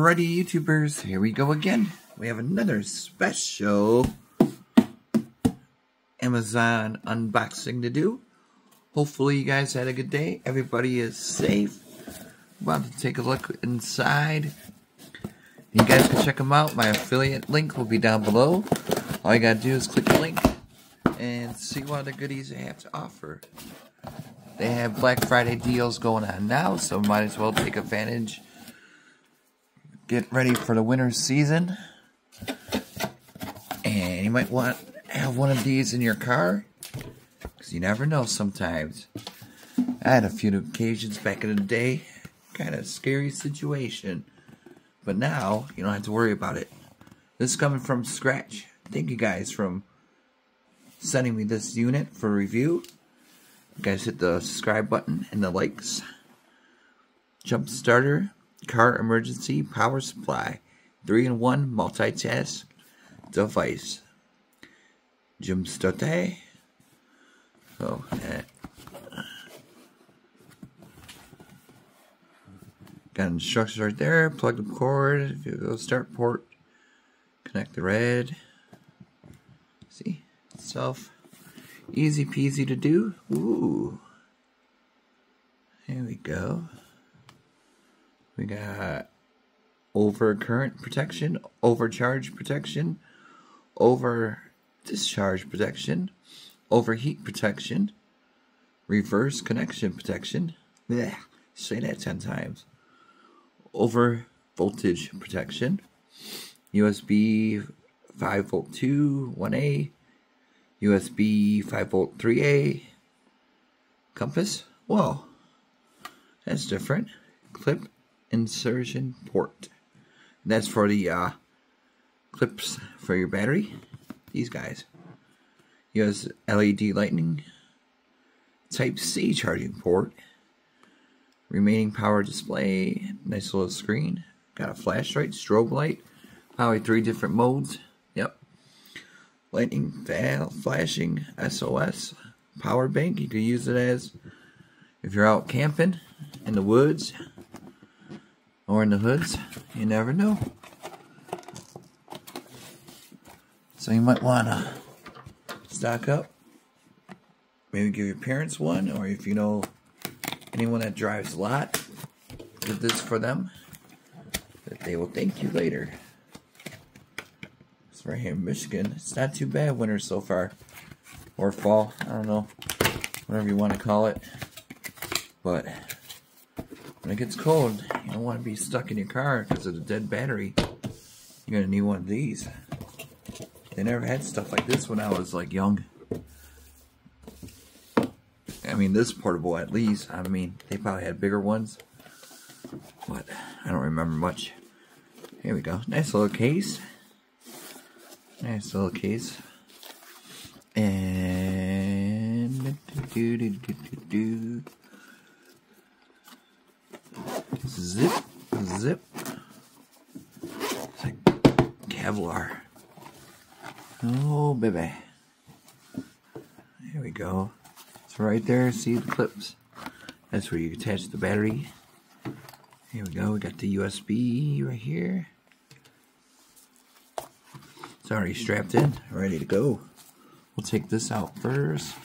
Alrighty, YouTubers, here we go again. We have another special Amazon unboxing to do. Hopefully you guys had a good day. Everybody is safe. About to take a look inside. You guys can check them out. My affiliate link will be down below. All you gotta do is click the link and see what other goodies they have to offer. They have Black Friday deals going on now, so might as well take advantage. Get ready for the winter season. And you might want to have one of these in your car, because you never know sometimes. I had a few occasions back in the day. Kind of scary situation. But now, you don't have to worry about it. This is coming from Scatach. Thank you guys for sending me this unit for review. You guys hit the subscribe button and the likes. Jump starter, car emergency power supply, 3-in-1 multitask device. Jump starter. So, got instructions right there. Plug the cord. If you go start port, connect the red. See, itself. Easy peasy to do. Ooh. Here we go. We got overcurrent protection, overcharge protection, over discharge protection, overheat protection, reverse connection protection. Blech, say that 10 times. Over voltage protection, USB 5V 2 1A, USB 5V 3A, compass. Whoa, that's different. Clip insertion port. That's for the clips for your battery. These guys. US LED lightning. Type C charging port. Remaining power display. Nice little screen. Got a flashlight, strobe light. Probably 3 different modes. Yep. Lightning flashing, SOS. Power bank. You could use it as if you're out camping in the woods or in the hoods. You never know. So you might want to stock up. Maybe give your parents one, or if you know anyone that drives a lot, give this for them, that they will thank you later. It's right here in Michigan. It's not too bad winter so far, or fall, I don't know, whatever you want to call it. But when it gets cold, you don't want to be stuck in your car because of the dead battery. You're gonna need one of these. They never had stuff like this when I was like young. I mean, this portable at least. I mean, they probably had bigger ones, but I don't remember much. Here we go. Nice little case. Nice little case. And zip, zip. It's like Kevlar. Oh, baby. Here we go. It's right there. See the clips? That's where you attach the battery. Here we go. We got the USB right here. It's already strapped in, ready to go. We'll take this out first.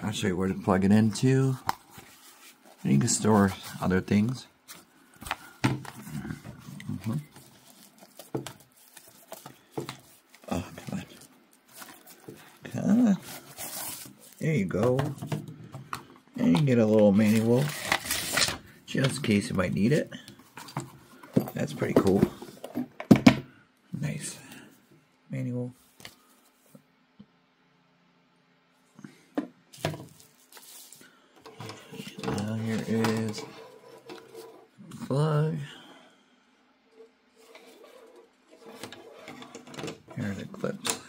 I'll show you where to plug it into. And you can store other things. Oh, come on. Come on. There you go. And you get a little manual, just in case you might need it. That's pretty cool. Nice manual. Now here is the plug. Here are the clips.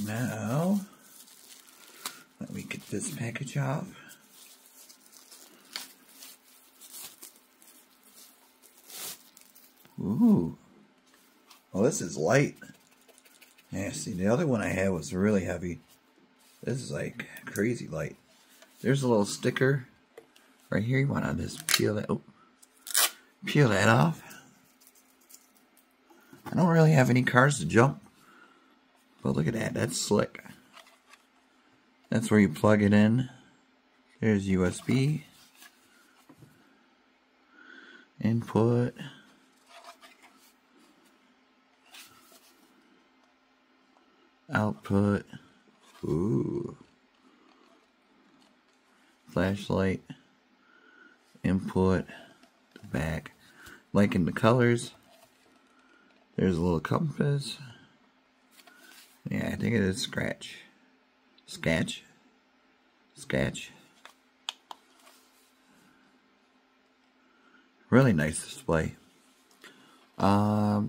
Now, let me get this package off. Ooh. Oh, this is light. Yeah, see, the other one I had was really heavy. This is like crazy light. There's a little sticker right here. You want to just peel that. Oh, peel that off. I don't really have any cars to jump, but look at that. That's slick. That's where you plug it in. There's USB. Input. Output. Ooh. Flashlight. Input. The back. Liking the colors. There's a little compass. Yeah, I think it is Scratch. Scatch. Really nice display. How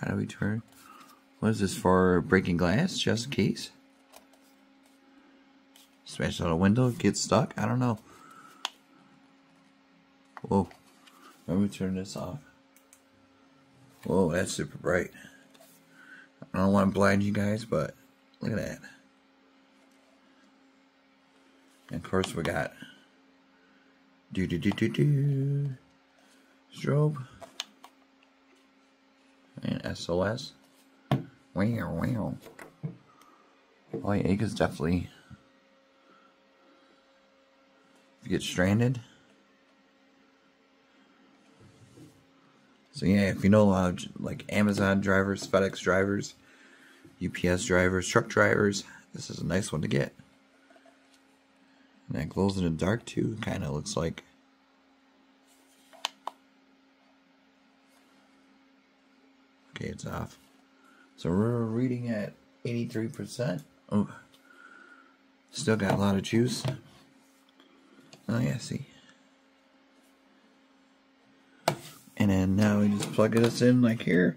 do we turn? What is this for? Breaking glass? Just in case? Smash out a window? Get stuck? I don't know. Whoa. Let me turn this off. Whoa, that's super bright. I don't want to blind you guys, but look at that. And of course we got strobe and SOS. Wow. Oh yeah, because definitely if you get stranded. So yeah, if you know like Amazon drivers, FedEx drivers, UPS drivers, truck drivers, this is a nice one to get. And that glows in the dark too, kind of looks like. Okay, it's off. So we're reading at 83%. Oh, still got a lot of juice. Oh yeah, see. And then now we just plug this in like here.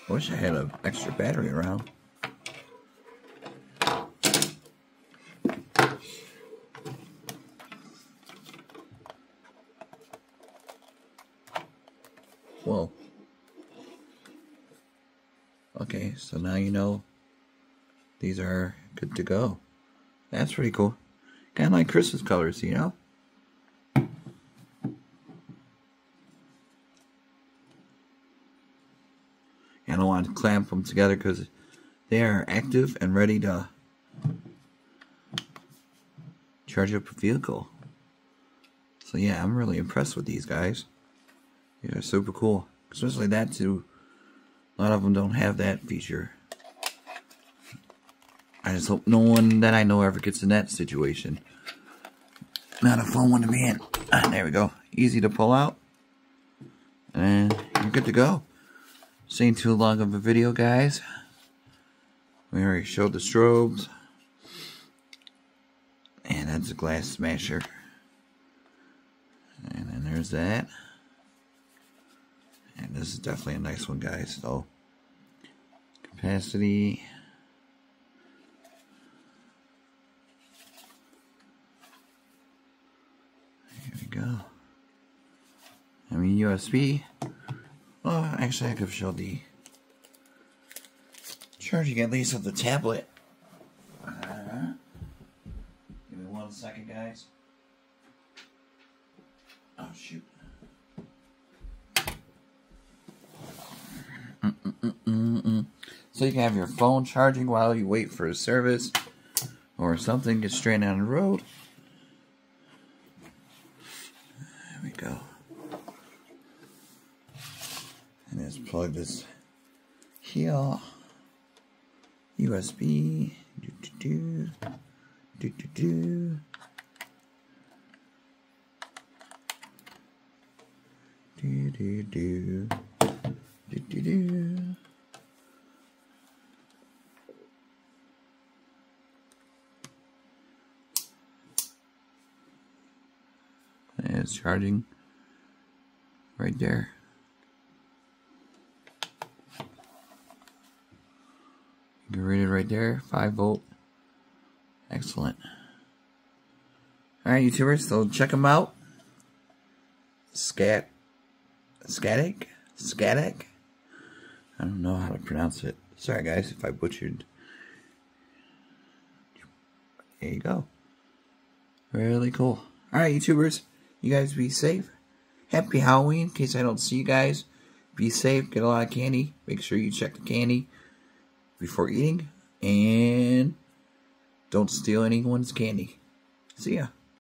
I wish I had an extra battery around. Whoa. Okay, so now you know these are good to go. That's pretty cool. Kind of like Christmas colors, you know? I don't want to clamp them together because they are active and ready to charge up a vehicle. So yeah, I'm really impressed with these guys. They're super cool. Especially that too. A lot of them don't have that feature. I just hope no one that I know ever gets in that situation. Not a fun one to be in. There we go. Easy to pull out. And you're good to go. This ain't too long of a video, guys. We already showed the strobes. And that's a glass smasher. And then there's that. And this is definitely a nice one, guys. So, capacity. Here we go. I mean, USB. Oh, actually, I could show the charging at least of the tablet. Give me 1 second, guys. Oh, shoot. So you can have your phone charging while you wait for a service or something, get straight on the road. There we go. And just plug this here. USB. Do. And it's charging right there. You can read it right there. 5-volt. Excellent. Alright, YouTubers, so check them out. Scatach? Scatach? I don't know how to pronounce it. Sorry, guys, if I butchered. There you go. Really cool. Alright, YouTubers, you guys be safe. Happy Halloween. In case I don't see you guys, be safe. Get a lot of candy. Make sure you check the candy before eating. And don't steal anyone's candy. See ya.